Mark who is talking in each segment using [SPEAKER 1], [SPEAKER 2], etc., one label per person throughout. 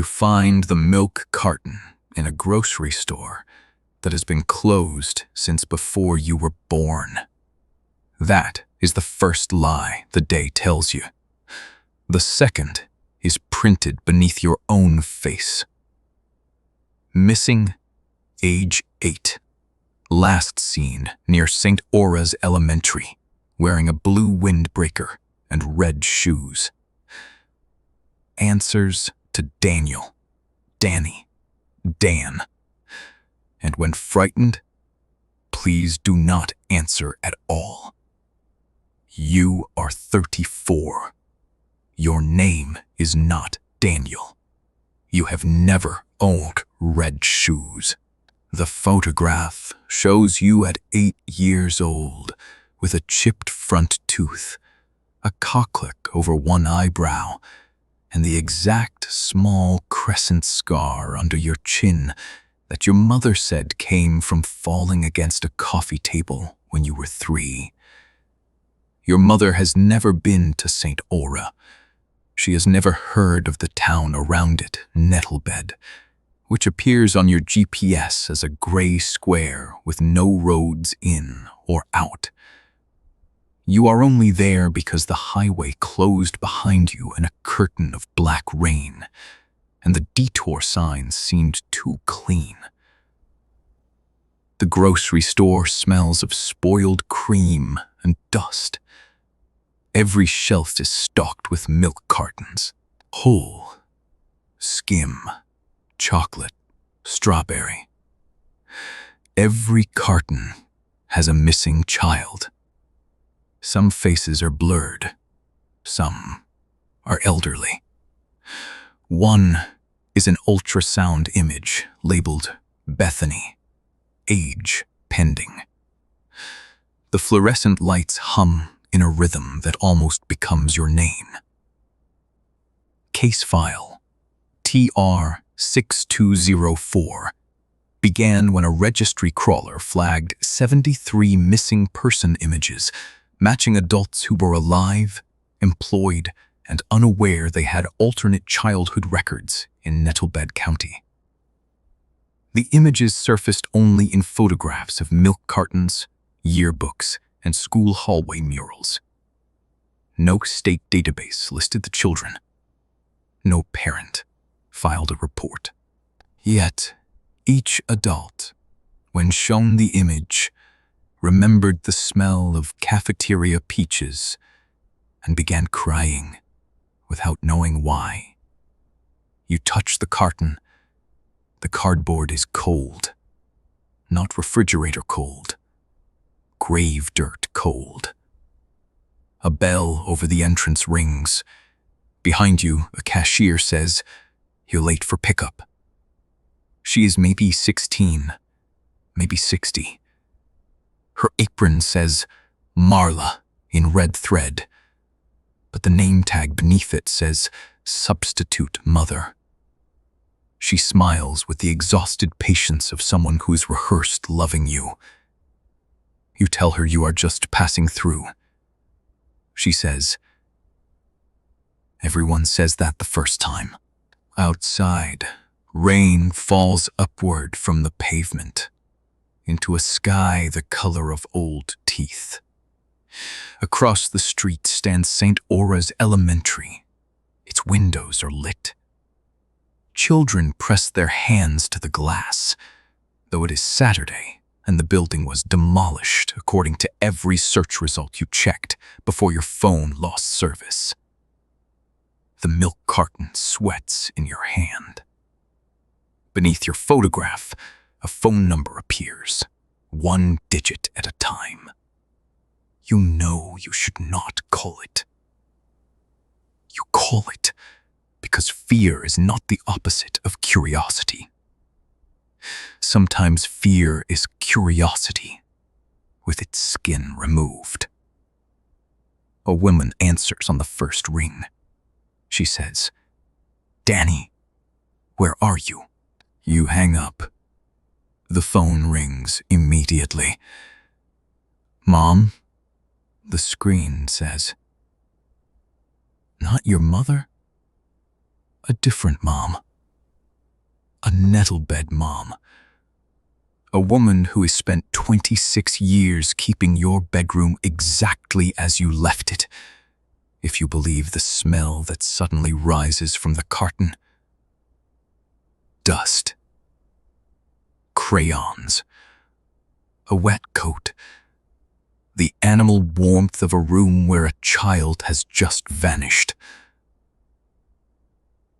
[SPEAKER 1] find the milk carton in a grocery store that has been closed since before you were born. That is the first lie the day tells you. The second is printed beneath your own face. Missing, age 8. Last seen near St. Aura's Elementary, wearing a blue windbreaker and red shoes. Answers to Daniel, Danny, Dan. And when frightened, please do not answer at all. You are 34. Your name is not Daniel. You have never owned red shoes. The photograph shows you at 8 years old with a chipped front tooth, a cocklick over one eyebrow, and the exact small crescent scar under your chin that your mother said came from falling against a coffee table when you were 3. Your mother has never been to St. Aura. She has never heard of the town around it, Nettlebed, which appears on your GPS as a gray square with no roads in or out. You are only there because the highway closed behind you in a curtain of black rain, and the detour signs seemed too clean. The grocery store smells of spoiled cream and dust. Every shelf is stocked with milk cartons, whole, skim, chocolate, strawberry. Every carton has a missing child. Some faces are blurred, some are elderly. One is an ultrasound image labeled Bethany, age pending. The fluorescent lights hum in a rhythm that almost becomes your name. Case file TR 6204 began when a registry crawler flagged 73 missing person images matching adults who were alive, employed, and unaware they had alternate childhood records in Nettlebed County. The images surfaced only in photographs of milk cartons, yearbooks, and school hallway murals. No state database listed the children. No parent filed a report. Yet, each adult, when shown the image, remembered the smell of cafeteria peaches and began crying without knowing why. You touch the carton. The cardboard is cold, not refrigerator cold, grave dirt cold. A bell over the entrance rings. Behind you, a cashier says, "You're late for pickup." She is maybe 16, maybe 60. Her apron says Marla in red thread, but the name tag beneath it says substitute mother. She smiles with the exhausted patience of someone who's rehearsed loving you. You tell her you are just passing through. She says, "Everyone says that the first time." Outside, rain falls upward from the pavement into a sky the color of old teeth. Across the street stands St. Aura's Elementary. Its windows are lit. Children press their hands to the glass, though it is Saturday and the building was demolished according to every search result you checked before your phone lost service. The milk carton sweats in your hand. Beneath your photograph, a phone number appears, 1 digit at a time. You know you should not call it. You call it because fear is not the opposite of curiosity. Sometimes fear is curiosity, with its skin removed. A woman answers on the first ring. She says, "Danny, where are you?" You hang up. The phone rings immediately. "Mom?" The screen says. "Not your mother?" "A different mom. A nettlebed mom. A woman who has spent 26 years keeping your bedroom exactly as you left it, if you believe the smell that suddenly rises from the carton. Dust. Crayons. A wet coat. The animal warmth of a room where a child has just vanished.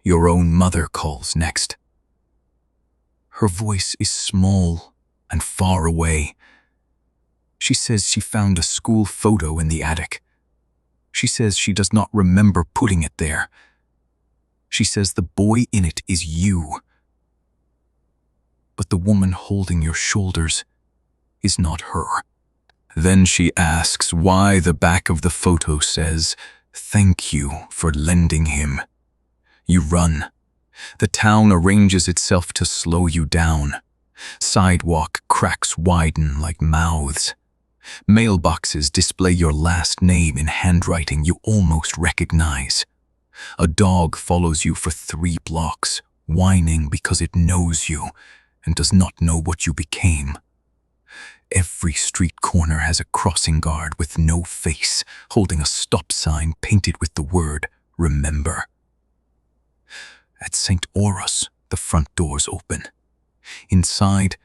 [SPEAKER 1] Your own mother calls next. Her voice is small and far away. She says she found a school photo in the attic. She says she does not remember putting it there. She says the boy in it is you. But the woman holding your shoulders is not her. Then she asks why the back of the photo says, "Thank you for lending him." You run. The town arranges itself to slow you down. Sidewalk cracks widen like mouths. Mailboxes display your last name in handwriting you almost recognize. A dog follows you for 3 blocks, whining because it knows you and does not know what you became. Every street corner has a crossing guard with no face, holding a stop sign painted with the word, "Remember." At St. Oros, the front doors open. Inside,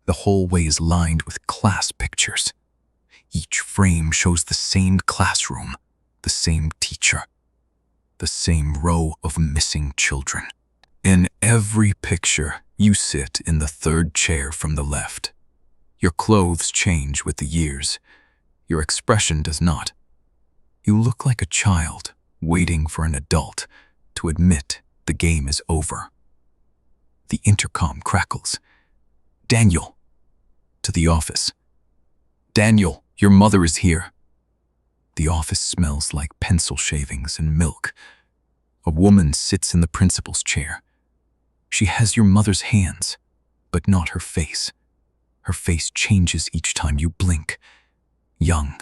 [SPEAKER 1] the hallway is lined with class pictures. Each frame shows the same classroom, the same teacher, the same row of missing children. In every picture, you sit in the 3rd chair from the left. Your clothes change with the years. Your expression does not. You look like a child waiting for an adult to admit the game is over. The intercom crackles. "Daniel!" To the office. "Daniel, your mother is here." The office smells like pencil shavings and milk. A woman sits in the principal's chair. She has your mother's hands, but not her face. Her face changes each time you blink. Young,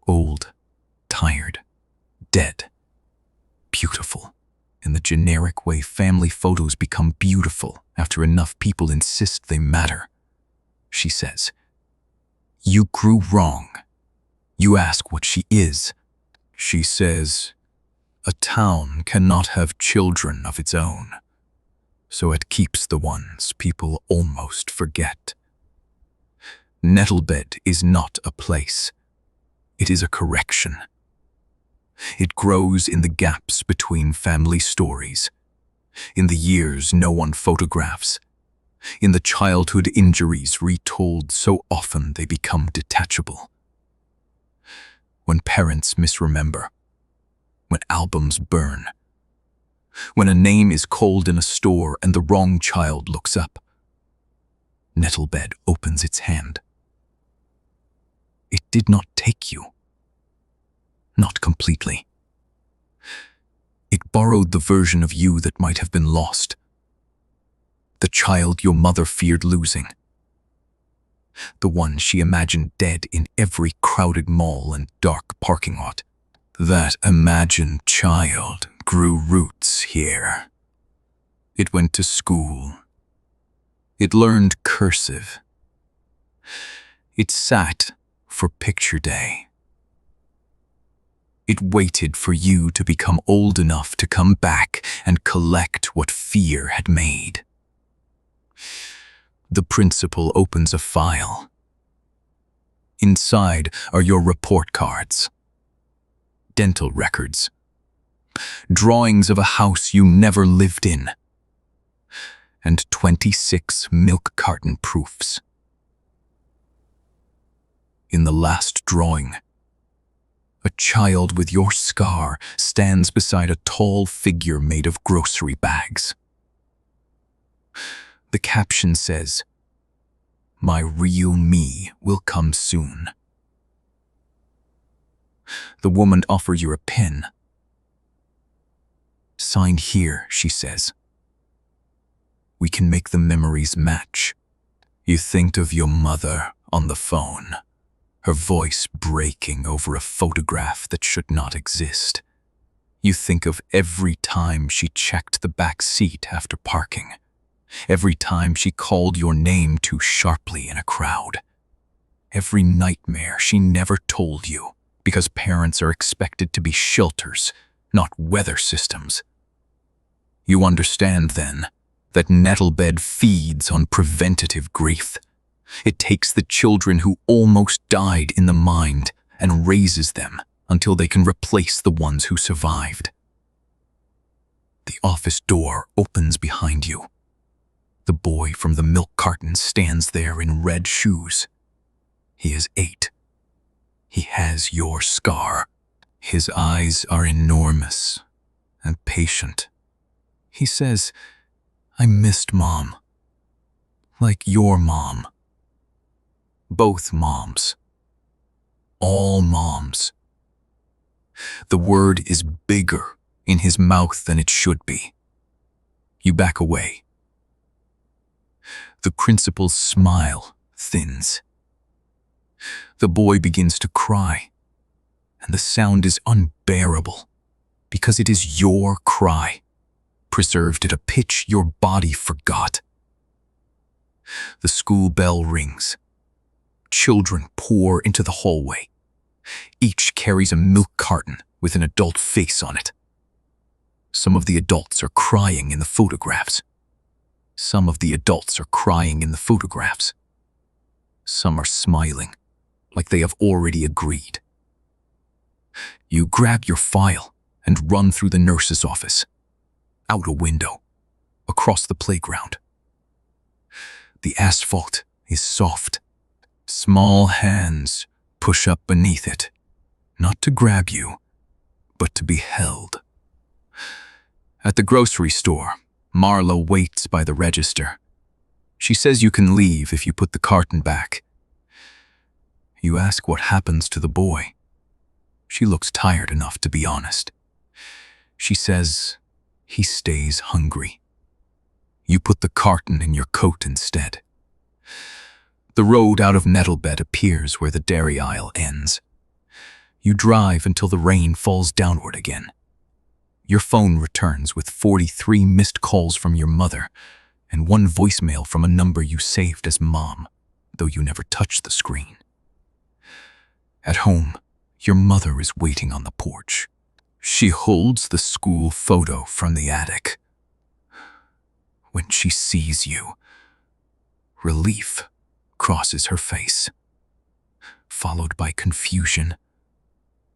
[SPEAKER 1] old, tired, dead, beautiful. In the generic way family photos become beautiful after enough people insist they matter. She says, "You grew wrong." You ask what she is. She says, "A town cannot have children of its own, so it keeps the ones people almost forget." Nettlebed is not a place. It is a correction. It grows in the gaps between family stories, in the years no one photographs, in the childhood injuries retold so often they become detachable. When parents misremember, when albums burn, when a name is called in a store and the wrong child looks up, Nettlebed opens its hand. It did not take you. Not completely. It borrowed the version of you that might have been lost. The child your mother feared losing. The one she imagined dead in every crowded mall and dark parking lot. That imagined child grew roots here. It went to school. It learned cursive. It sat for picture day. It waited for you to become old enough to come back and collect what fear had made. The principal opens a file. Inside are your report cards, dental records, drawings of a house you never lived in, and 26 milk carton proofs. In the last drawing, a child with your scar stands beside a tall figure made of grocery bags. The caption says, "My real me will come soon." The woman offers you a pen. "Sign here," she says. "We can make the memories match." You think of your mother on the phone, her voice breaking over a photograph that should not exist. You think of every time she checked the back seat after parking, Every time she called your name too sharply in a crowd. Every nightmare she never told you, because parents are expected to be shelters, not weather systems. You understand, then, that Nettlebed feeds on preventative grief. It takes the children who almost died in the mind and raises them until they can replace the ones who survived. The office door opens behind you. The boy from the milk carton stands there in red shoes. He is 8. He has your scar. His eyes are enormous and patient. He says, "I missed Mom. Like your mom." Both moms. All moms. The word is bigger in his mouth than it should be. You back away. The principal's smile thins. The boy begins to cry, and the sound is unbearable because it is your cry, preserved at a pitch your body forgot. The school bell rings. Children pour into the hallway. Each carries a milk carton with an adult face on it. Some of the adults are crying in the photographs. Some of the adults are crying in the photographs. Some are smiling, like they have already agreed. You grab your file and run through the nurse's office, out a window, across the playground. The asphalt is soft. Small hands push up beneath it, not to grab you, but to be held. At the grocery store, Marla waits by the register. She says you can leave if you put the carton back. You ask what happens to the boy. She looks tired enough to be honest. She says he stays hungry. You put the carton in your coat instead. The road out of Nettlebed appears where the dairy aisle ends. You drive until the rain falls downward again. Your phone returns with 43 missed calls from your mother and 1 voicemail from a number you saved as Mom, though you never touched the screen. At home, your mother is waiting on the porch. She holds the school photo from the attic. When she sees you, relief crosses her face, followed by confusion,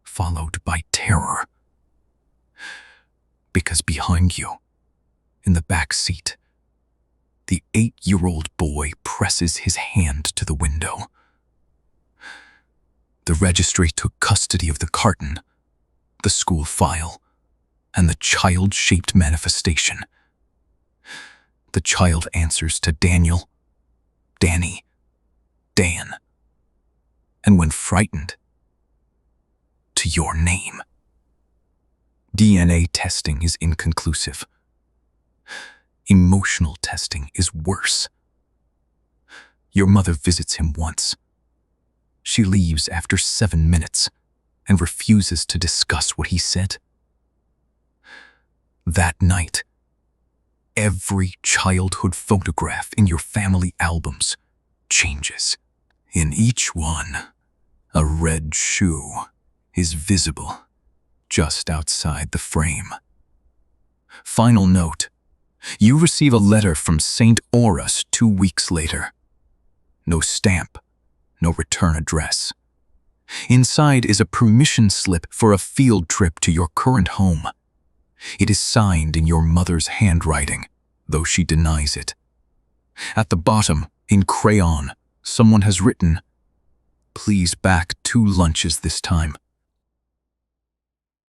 [SPEAKER 1] followed by terror. Because behind you, in the back seat, the 8-year-old boy presses his hand to the window. The registry took custody of the carton, the school file, and the child-shaped manifestation. The child answers to Daniel, Danny, Dan, and when frightened, to your name. DNA testing is inconclusive. Emotional testing is worse. Your mother visits him once. She leaves after 7 minutes and refuses to discuss what he said. That night, every childhood photograph in your family albums changes. In each one, a red shoe is visible just outside the frame. Final note: you receive a letter from St. Auras 2 weeks later. No stamp, no return address. Inside is a permission slip for a field trip to your current home. It is signed in your mother's handwriting, though she denies it. At the bottom, in crayon, someone has written, "Please back 2 lunches this time."